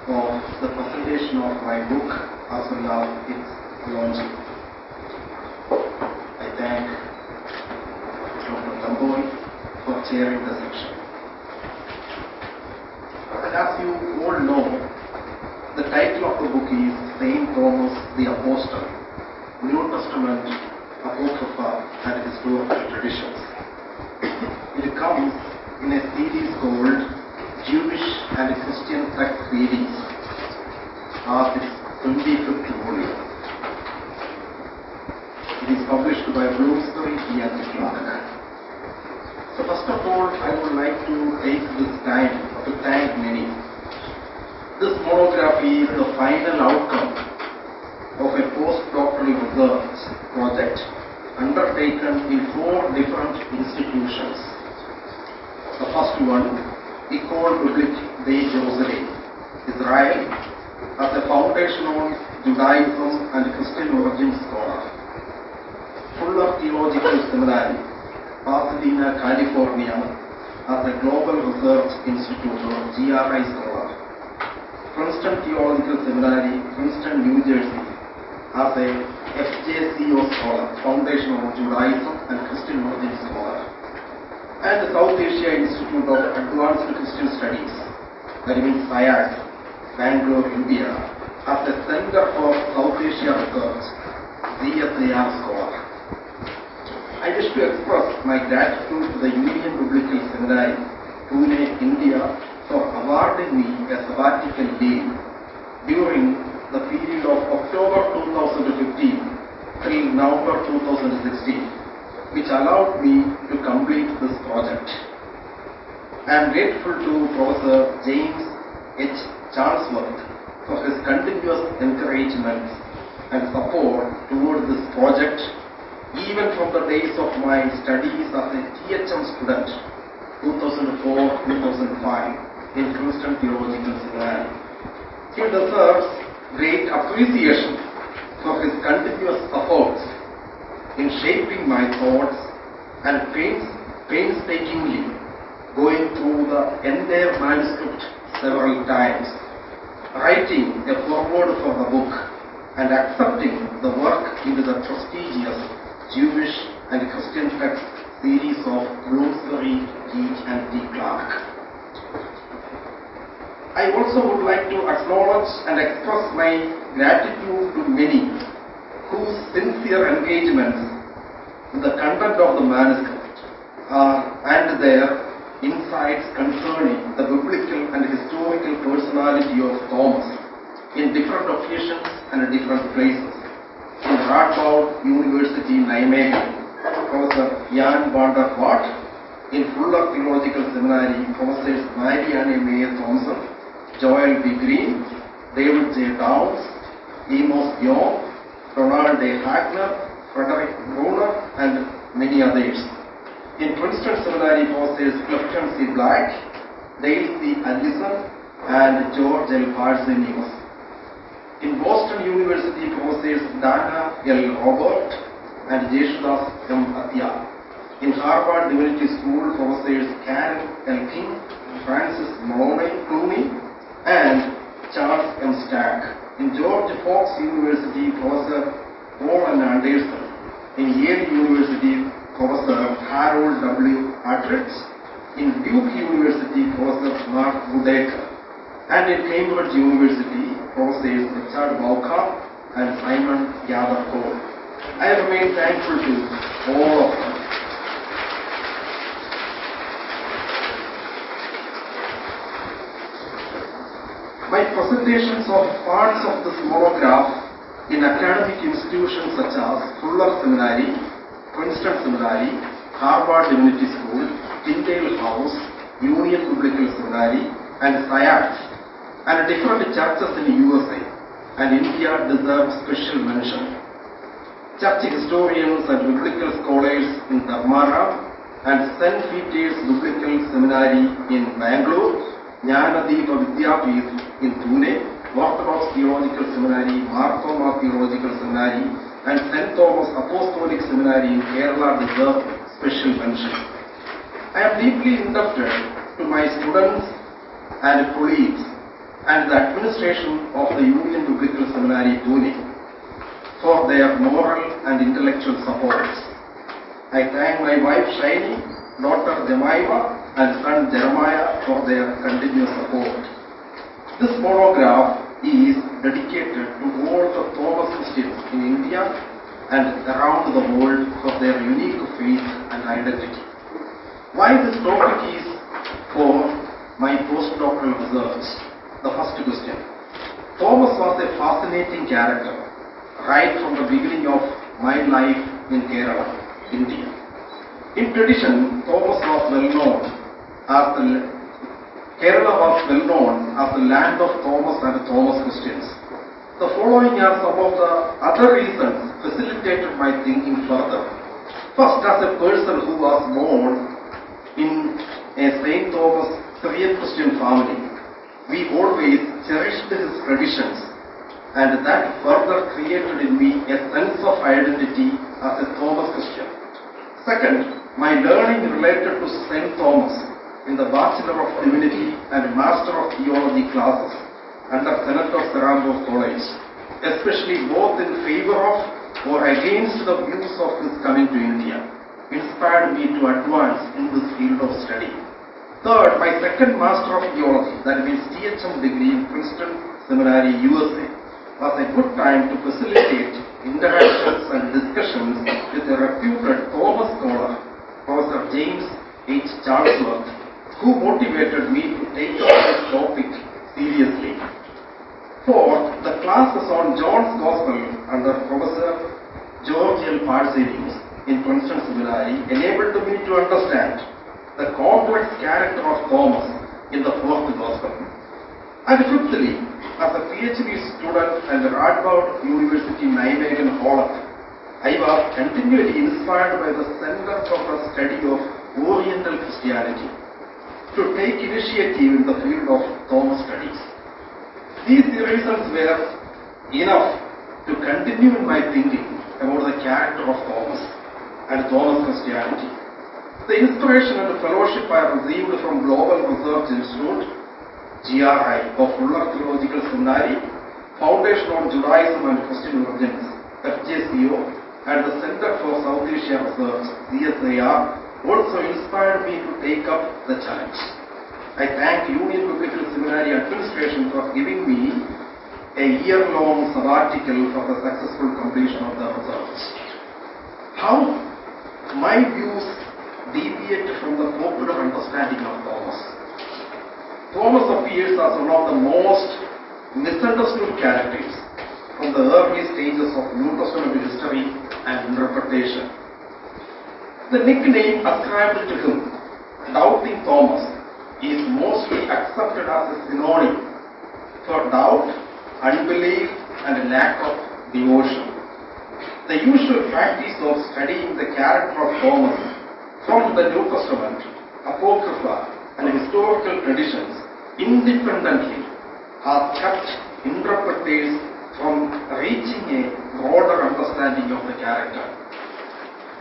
of the presentation of my book as well as its launching. I thank Dr. Johnson for chairing the session. And as you all know, the title of the book is St. Thomas the Apostle, New Testament Apocrypha and Historical Traditions. It comes in a series called Jewish and Christian Text Series, as its 25th volume. It is published by BloomsburyT&T Clarck. So first of all, I would like to take this time to thank many. This monography is the final outcome of a postdoctoral research project undertaken in 4 different institutions. The first one, École Biblique de Jerusalem, Israel, as a foundation on Judaism and Christian origin scholar. Fuller Theological Seminary, Pasadena, California, as a Global Research Institute or GRI scholar. Princeton Theological Seminary, Princeton, New Jersey, as a FJCO scholar, Foundation on Judaism and Christian origin scholar. And the South Asia Institute of Advanced Christian Studies, that means SIAC, Bangalore, India, as a Center for South Asia Research, CSAR scholar. I wish to express my gratitude to the Union Biblical Seminary, Pune, India, for awarding me a sabbatical leave during the period of October 2015 till November 2016, which allowed me to complete this project. I am grateful to Professor James H. Charlesworth for his continuous encouragement and support toward this project, even from the days of my studies as a THM student, 2004-2005, in Princeton Theological Seminary. He deserves great appreciation for his continuous efforts in shaping my thoughts and painstakingly going through the entire manuscript several times, writing a foreword for the book and accepting the work into the prestigious Jewish and Christian Text series of BloomsburyT&T Clarck. I also would like to acknowledge and express my gratitude to many whose sincere engagements with the content of the manuscript and their insights concerning the biblical and historical personality of Thomas in different occasions and different places. In Radboud University, Nijmegen, Professor Jan van der Waart; in Fuller Theological Seminary, Professors Marianne May Thompson, Joel B. Green, David J. Downs, Amos Young, Ronald A. Hagner, Frederick Bruner, and many others. In Princeton Seminary, Professors Clifton C. Black, Dale C. Allison, and George L. Parsenius. In Boston University, Professors Dana L. Robert and Jeshudas M. Atya. In Harvard Divinity School, Professors Karen L. King, Francis Clooney, and Charles M. Stack. In George Fox University, Professor Paul N. Anderson. In Yale University, Professor Harold W. Attridge. In Duke University, Professor Mark Woodacre. And in Cambridge University, Professors Richard Bauckham and Simon Gather-Cole. I remain thankful to all of them. My presentations of parts of this monograph in academic institutions such as Fuller Seminary, Princeton Seminary, Harvard Divinity School, Tyndale House, Union Biblical Seminary, and SIAC, and different churches in USA and India deserve special mention. Church historians and biblical scholars in Dharmara and St. Peter's Biblical Seminary in Bangalore, Jnanadeepa Vidyapeeth in Pune, Orthodox Theological Seminary, Marthoma Theological Seminary, and St. Thomas Apostolic Seminary in Kerala deserve special mention. I am deeply indebted to my students and colleagues and the administration of the Union Biblical Seminary, Pune, for their moral and intellectual support. I thank my wife Shaini, daughter Jemima, and son Jeremiah for their continuous support. This monograph is dedicated to all the Thomas Christians in India and around the world for their unique faith and identity. Why this topic is for my postdoctoral research? The first question. Thomas was a fascinating character right from the beginning of my life in Kerala, India. In tradition, Thomas was well known as Kerala was well known as the land of Thomas and Thomas Christians. The following are some of the other reasons facilitated my thinking further. First, as a person who was born in a St. Thomas Syrian Christian family, we always cherished his traditions, and that further created in me a sense of identity as a Thomas Christian. Second, my learning related to St. Thomas in the Bachelor of Divinity and Master of Theology classes under Senator Serrano College, especially both in favor of or against the views of his coming to India, inspired me to advance in this field of study. Third, my second Master of Theology, that means THM degree in Princeton Seminary, USA, was a good time to facilitate interactions and discussions with a reputed Thomas scholar, Professor James H. Charlesworth, who motivated me to take up this topic seriously. Fourth, the classes on John's Gospel under Professor George L. Parsenius in Princeton Seminary enabled me to understand the complex character of Thomas in the fourth Gospel. And fifthly, as a PhD student at Radboud University, Nijmegen, Holland, I was continually inspired by the Center for the Study of Oriental Christianity to take initiative in the field of Thomas studies. These reasons were enough to continue in my thinking about the character of Thomas and Thomas Christianity. The inspiration and fellowship I received from Global Research Institute, GRI, of Fuller Theological Seminary, Foundation on Judaism and Christian Origins, FJCO, and the Center for South Asia Research, CSIR, also inspired me to take up the challenge. I thank Union Biblical Seminary administration for giving me a year-long sabbatical for the successful completion of the research. How my views deviate from the popular understanding of Thomas. Thomas appears as one of the most misunderstood characters from the early stages of New Testament history and interpretation. The nickname ascribed to him, Doubting Thomas, is mostly accepted as a synonym for doubt, unbelief, and lack of devotion. The usual practice of studying the character of Thomas from the New Testament, Apocrypha, and historical traditions independently has kept interpreters from reaching a broader understanding of the character.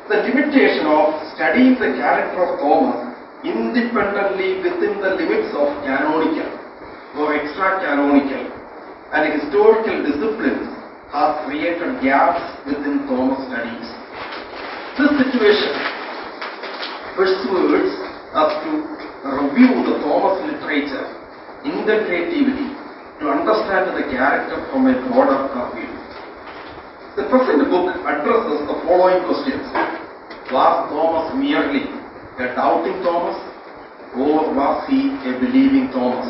The limitation of studying the character of Thomas independently within the limits of canonical or extra-canonical and historical disciplines has created gaps within Thomas studies. This situation persuades us to review the Thomas literature integratively to understand the character from a broader view. The present book addresses the following questions. Was Thomas merely a doubting Thomas, or was he a believing Thomas?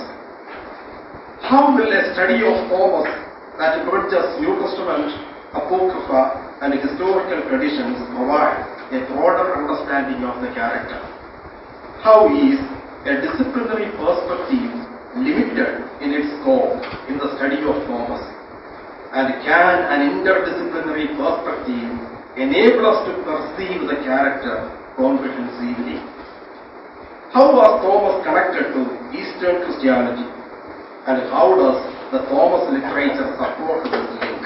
How will a study of Thomas that bridges New Testament, Apocrypha, and historical traditions provide a broader understanding of the character? How is a disciplinary perspective limited in its scope in the study of Thomas? And can an interdisciplinary perspective enable us to perceive the character comprehensively? How was Thomas connected to Eastern Christianity? And how does the Thomas literature support this link?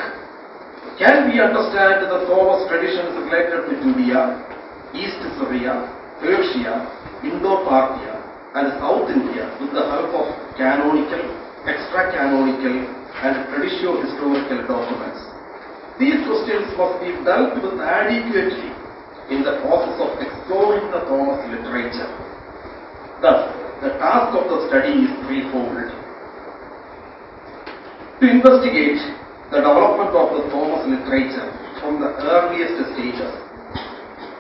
Can we understand the Thomas traditions related to Judea, East Syria, Persia, Indo-Parthia, and South India with the help of canonical, extra-canonical, and traditio-historical documents. These questions must be dealt with adequately in the process of exploring the Thomas literature. Thus, the task of the study is threefold. To investigate the development of the Thomas literature from the earliest stages,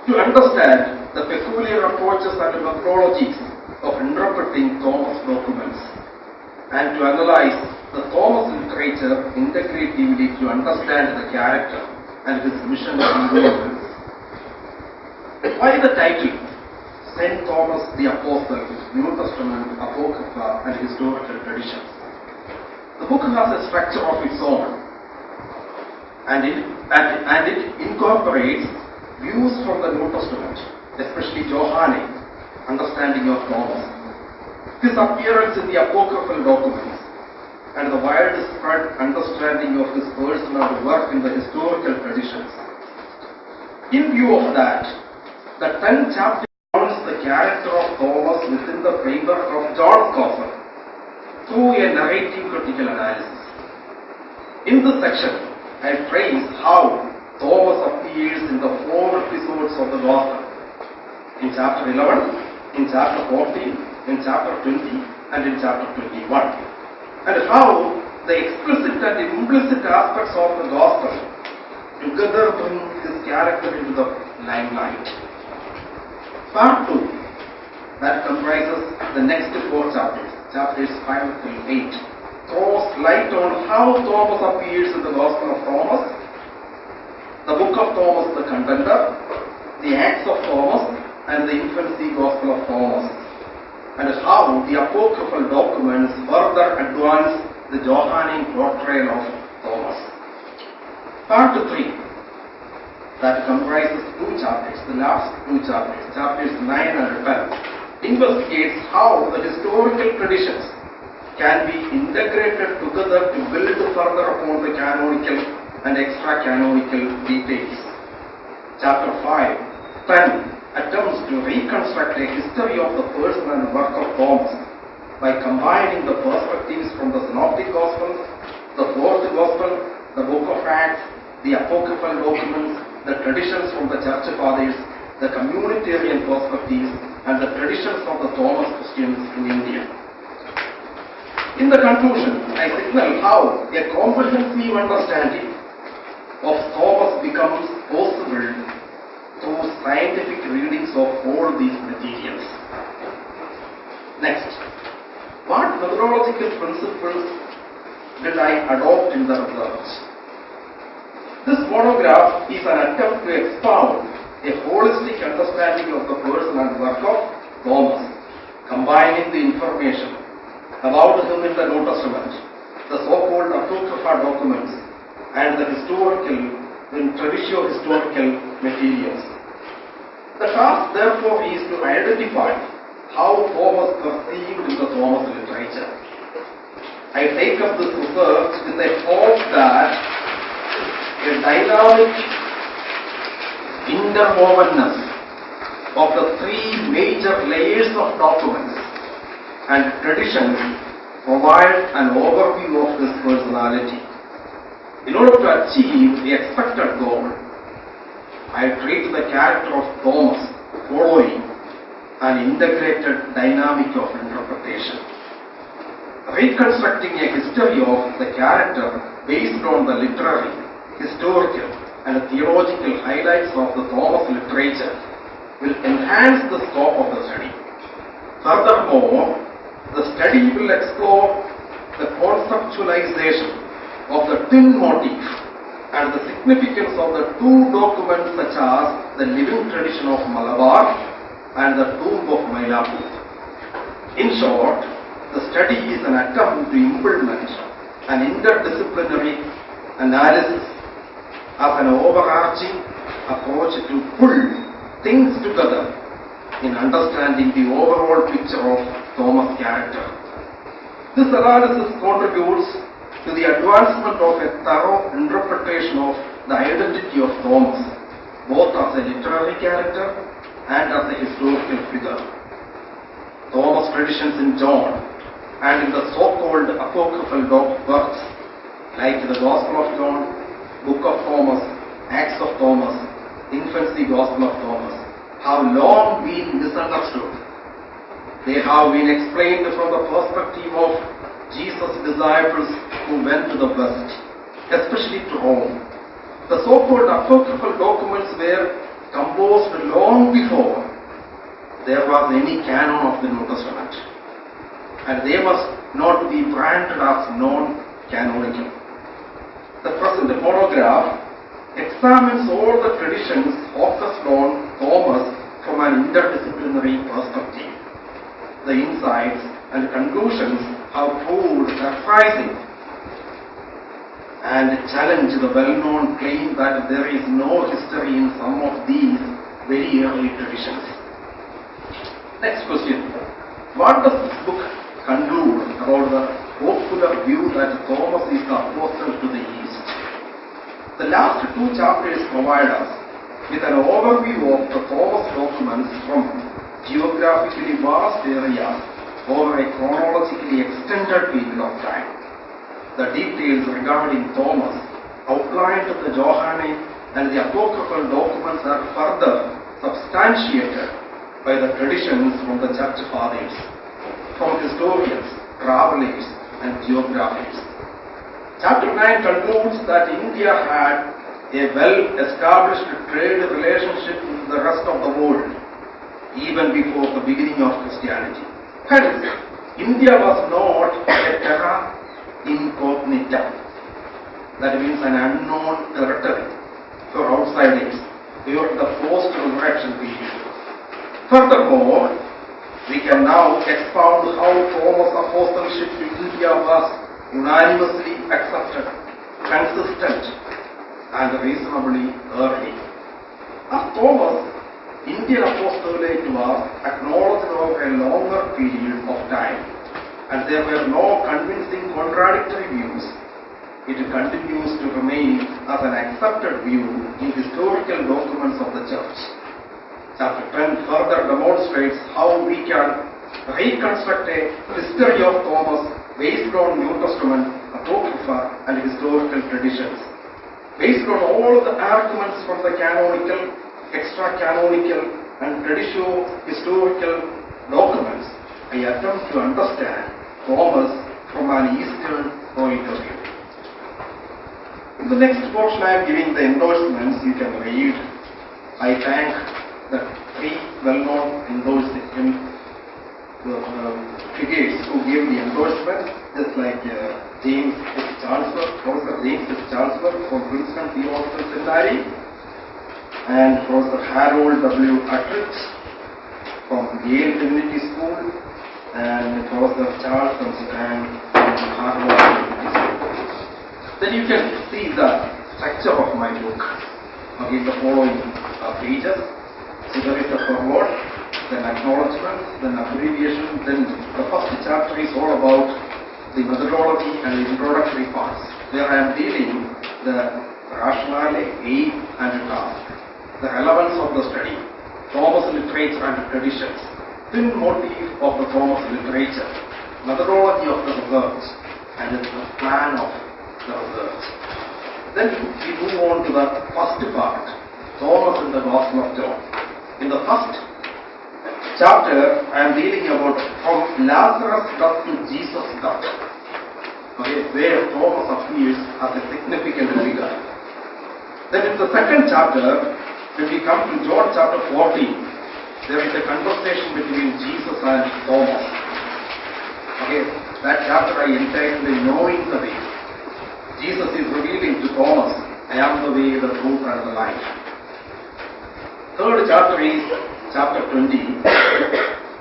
to understand the peculiar approaches and methodologies of interpreting Thomas documents, and to analyze the Thomas literature integratively to understand the character and his mission and influence. Why the title St. Thomas the Apostle, New Testament Apocrypha and Historical Traditions? The book has a structure of its own, and it incorporates views from the New Testament, especially Johannine understanding of Thomas, his appearance in the apocryphal documents, and the widespread understanding of his personal work in the historical traditions. In view of that, the 10th chapter examines the character of Thomas within the framework of John's Gospel through a narrative critical analysis. In this section, I trace how Thomas appears in the 4 episodes of the Gospel: in chapter 11, in chapter 14, in chapter 20, and in chapter 21, and how the explicit and implicit aspects of the Gospel together bring his character into the limelight. Part 2, that comprises the next 4 chapters, chapters 5 till 8, throws light on how Thomas appears in the Gospel of Thomas, the Book of Thomas the Contender, the Acts of Thomas, and the Infancy Gospel of Thomas, and how the apocryphal documents further advance the Johannine portrayal of Thomas. Part 3, that comprises 2 chapters, the last 2 chapters, chapters 9 and 10, investigates how the historical traditions can be integrated together to build further upon the canonical and extra-canonical details. Chapter 5, 10 attempts to reconstruct a history of the person and work of Thomas by combining the perspectives from the Synoptic Gospels, the 4th Gospel, the Book of Acts, the apocryphal documents, the traditions from the Church Fathers, the communitarian perspectives, and the traditions of the Thomas Christians in India. In the conclusion, I signal how a comprehensive understanding of Thomas becomes possible through scientific readings of all these materials. Next, what methodological principles did I adopt in the research? This monograph is an attempt to expound a holistic understanding of the person and work of Thomas, combining the information about him in the New Testament, the so-called Apocrypha documents, and the historical and traditio-historical materials. The task, therefore, is to identify how Thomas perceived in the Thomas literature. I take up this research with a hope that a dynamic interwovenness of the 3 major layers of documents and traditions provide an overview of his personality. In order to achieve the expected goal, I treat the character of Thomas following an integrated dynamic of interpretation. Reconstructing a history of the character based on the literary, historical, and theological highlights of the Thomas literature will enhance the scope of the study. Furthermore, the study will explore the conceptualization of the twin motif and the significance of the 2 documents such as the living tradition of Malabar and the tomb of Mylapore. In short, the study is an attempt to implement an interdisciplinary analysis as an overarching approach to pull things together in understanding the overall picture of Thomas' character. This analysis contributes to the advancement of a thorough interpretation of the identity of Thomas, both as a literary character and as a historical figure. Thomas' traditions in John, and in the so-called apocryphal works like the Gospel of John, Book of Thomas, Acts of Thomas, Infancy Gospel of Thomas, have long been misunderstood. They have been explained from the perspective of Jesus' disciples who went to the West, especially to Rome. The so-called apocryphal documents were composed long before there was any canon of the New Testament, and they must not be branded as non-canonical. The present monograph examines all the traditions focused on Thomas from an interdisciplinary perspective. The insights and conclusions have proved surprising and challenge the well-known claim that there is no history in some of these very early traditions. Next question. What does this book conclude about the popular view that Thomas is the apostle to the East? The last two chapters provide us with an overview of the Thomas documents from geographically vast areas over a chronologically extended period of time. The details regarding Thomas outlined in the Johannine and the apocryphal documents are further substantiated by the traditions from the church fathers, from historians, travelers, and geographers. Chapter 9 concludes that India had a well-established trade relationship with the rest of the world, even before the beginning of Christianity. Hence, India was not a terra incognita, that means an unknown territory for outsiders during the post-resurrection period. Furthermore, we can now expound how Thomas' apostleship to India was unanimously accepted, consistent, and reasonably early. As Thomas, Indian apostolate was acknowledged over a longer period of time, and there were no convincing contradictory views. It continues to remain as an accepted view in historical documents of the Church. Chapter 10 further demonstrates how we can reconstruct a history of Thomas based on New Testament, Apocrypha, and historical traditions. Based on all the arguments from the canonical, extra-canonical, and traditio-historical documents, I attempt to understand Thomas from an Eastern point of view. In the next portion I am giving the endorsements you can read. I thank the three well-known figures who gave the endorsement, just like James S. Chancellor, Professor James S. Chancellor from Princeton Theological Seminary, and Professor Harold W. Attridge from Yale Divinity School, and Professor Charles Constantine from Harvard Divinity School. Then you can see the structure of my book. Okay, the following pages. So there is a foreword, then acknowledgement, then abbreviation, then the first chapter is all about the methodology and the introductory parts, where I am dealing the rationale, aim, and task, the relevance of the study, Thomas literature and traditions, twin motif of the Thomas literature, methodology of the research, and the plan of the research. Then we move on to the first part, Thomas in the Gospel of John. In the first chapter, I am dealing about from Lazarus' death to Jesus' death. Okay, where Thomas appears as a significant figure. Then in the second chapter, when we come to John chapter 14, there is a conversation between Jesus and Thomas. Okay, that chapter I entitled Knowing the Way. Jesus is revealing to Thomas, I am the way, the truth, and the life. Third chapter is chapter 20.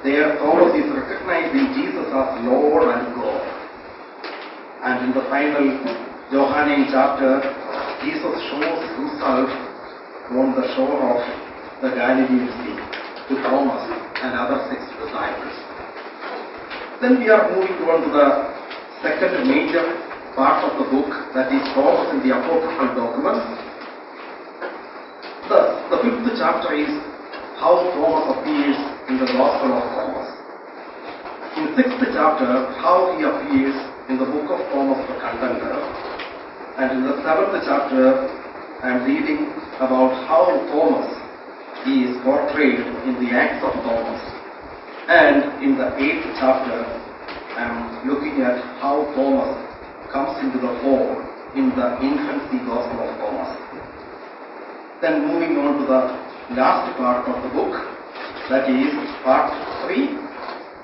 There Thomas is recognizing Jesus as Lord and God. And in the final Johannine chapter, Jesus shows himself on the shore of the Galilean Sea to Thomas and other 6 disciples. Then we are moving on to the second major part of the book, that is Thomas in the Apocryphal documents. The 5th chapter is how Thomas appears in the Gospel of Thomas. In 6th chapter, how he appears in the book of Thomas the Contender. And in the 7th chapter, I am reading about how Thomas is portrayed in the Acts of Thomas. And in the 8th chapter, I am looking at how Thomas comes into the fore in the infancy gospel of Thomas. Then moving on to the last part of the book, that is part 3,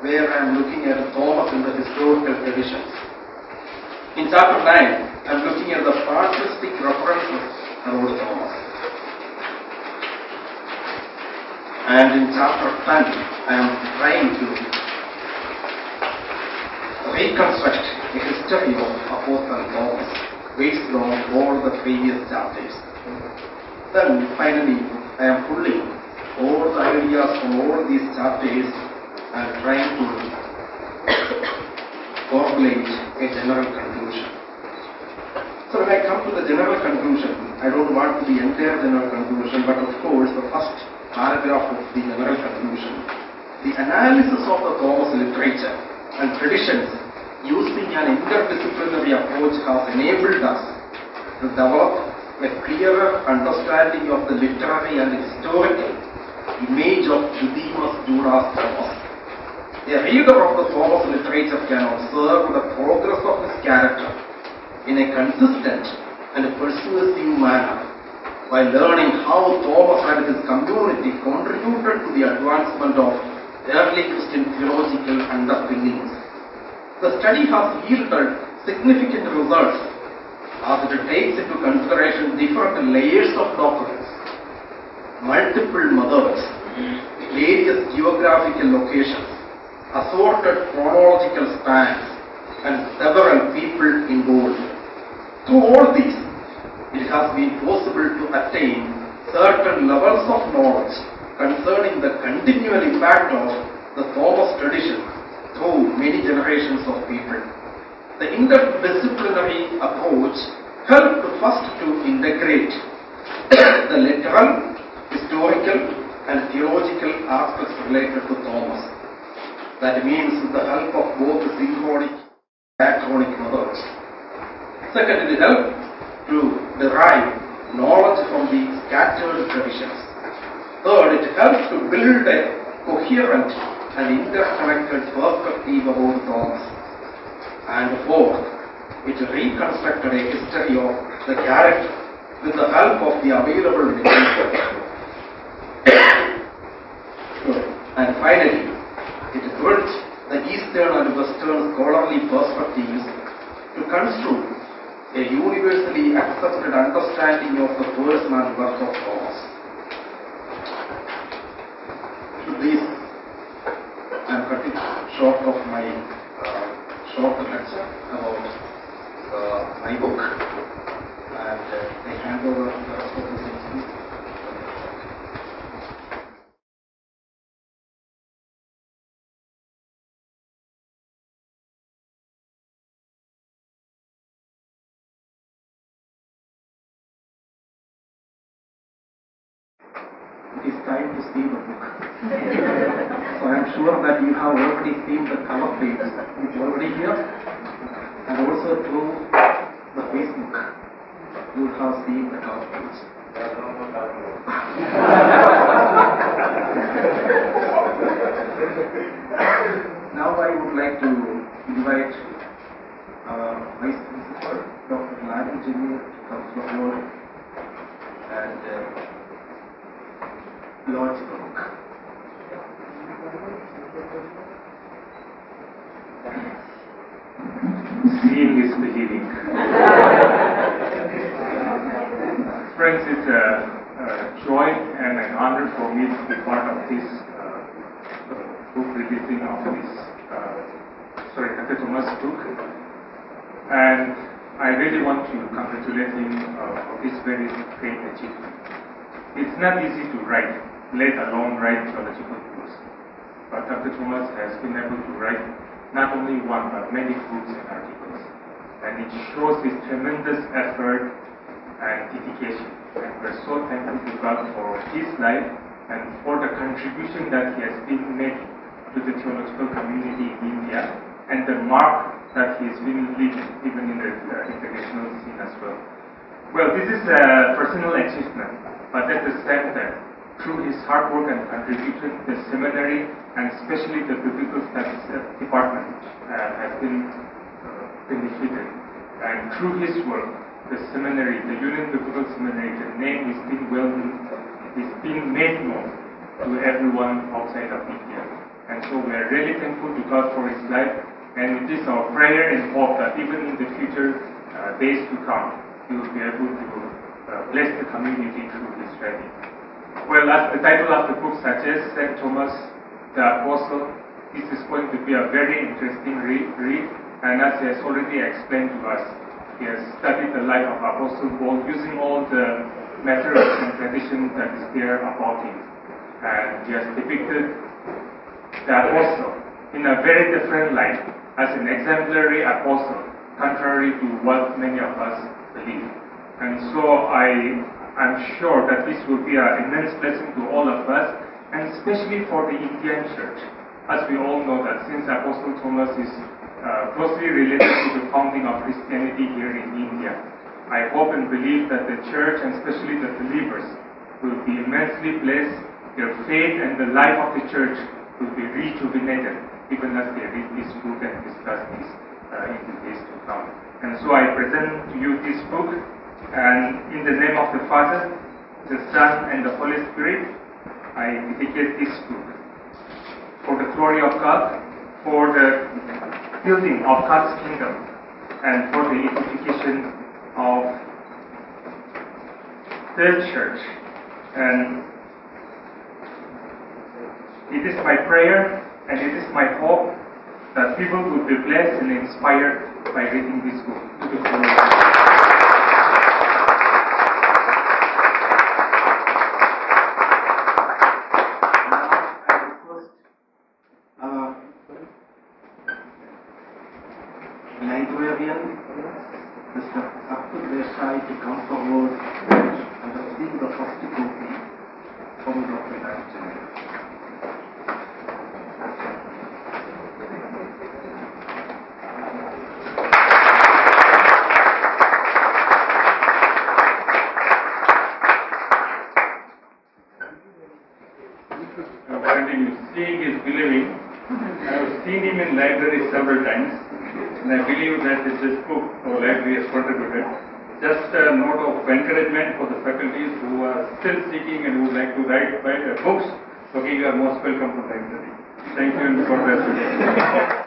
where I am looking at Thomas in the historical traditions. In chapter 9, I am looking at the patristic references about Thomas. And in chapter 10, I am trying to reconstruct the history of Apostle Thomas based on all the previous chapters. Then finally, I am pulling all the ideas from all these chapters and trying to formulate a general conclusion. So when I come to the general conclusion, I don't want the entire general conclusion, but of course the first paragraph of the general conclusion. The analysis of the Thomas literature and traditions using an interdisciplinary approach has enabled us to develop a clearer understanding of the literary and historical image of Didymus Judas Thomas. A reader of the Thomas literature can observe the progress of his character in a consistent and persuasive manner by learning how Thomas and his community contributed to the advancement of early Christian theological underpinnings. The study has yielded significant results as it takes into consideration different layers of doctrines, multiple methods, various geographical locations, assorted chronological spans, and several people involved. Through all these, it has been possible to attain certain levels of knowledge concerning the continual impact of the Thomas tradition through many generations of people. The interdisciplinary approach helped first to integrate the literal, historical, and theological aspects related to Thomas. That means with the help of both the synchronic and diachronic methods. Second, it helped to derive knowledge from the scattered traditions. Third, it helps to build a coherent and interconnected perspective about Thomas. And fourth, it reconstructed a history of the character with the help of the available literature. And finally, it built the Eastern and Western scholarly perspectives to construe a universally accepted understanding of the person and work of Thomas. With this, I am cutting short of my short lecture about my book, and I hand over the rest of the things. It is time to see the book. So I am sure that you have already seen the cover page. It's already here. And also through the Facebook, you have seen the cover page. Now I would like to invite our Vice Principal, Dr. Johnson, to come forward and launch the book. Seeing is believing. Friends, it's a joy and an honor for me to be part of this book releasing of this Dr. Thomas' book. And I really want to congratulate him for this very great achievement. It's not easy to write, let alone write theological books. But Dr. Thomas has been able to write not only one, but many books and articles. And it shows his tremendous effort and dedication. And we're so thankful to God for his life and for the contribution that he has been making to the theological community in India, and the mark that he's been leaving even in the international scene as well. Well, this is a personal achievement, but at the same time, through his hard work and contribution, the seminary and especially the biblical studies department has been benefited. And through his work, the seminary, the Union Biblical Seminary, the name is being made known to everyone outside of India. And so we are really thankful to God for his life, and it is our prayer and hope that even in the future days to come, he will be able to bless the community through his writing. Well, as the title of the book suggests, St. Thomas the Apostle, this is going to be a very interesting read, and as he has already explained to us, he has studied the life of Apostle Paul using all the methods and traditions that is there about him, and he has depicted the apostle in a very different light as an exemplary apostle, contrary to what many of us believe. And so I'm sure that this will be an immense blessing to all of us, and especially for the Indian church, as we all know that since Apostle Thomas is closely related to the founding of Christianity here in India, I hope and believe that the church, and especially the believers, will be immensely blessed. Their faith and the life of the church will be rejuvenated, even as they read this book and discuss this in the days to come. And so I present to you this book, and in the name of the Father, the Son, and the Holy Spirit, I dedicate this book for the glory of God, for the building of God's kingdom, and for the edification of the church. And it is my prayer and it is my hope that people will be blessed and inspired by reading this book. To the glory of God. Librarian, Mr. to come forward and receive the first copy from Dr. Johnson. Continue. Seeing is believing. I have seen him in library several times, and I believe that this book our library has contributed. Just a note of encouragement for the faculties who are still seeking and who would like to write books. Okay, you are most welcome to the library. Thank you and God bless you.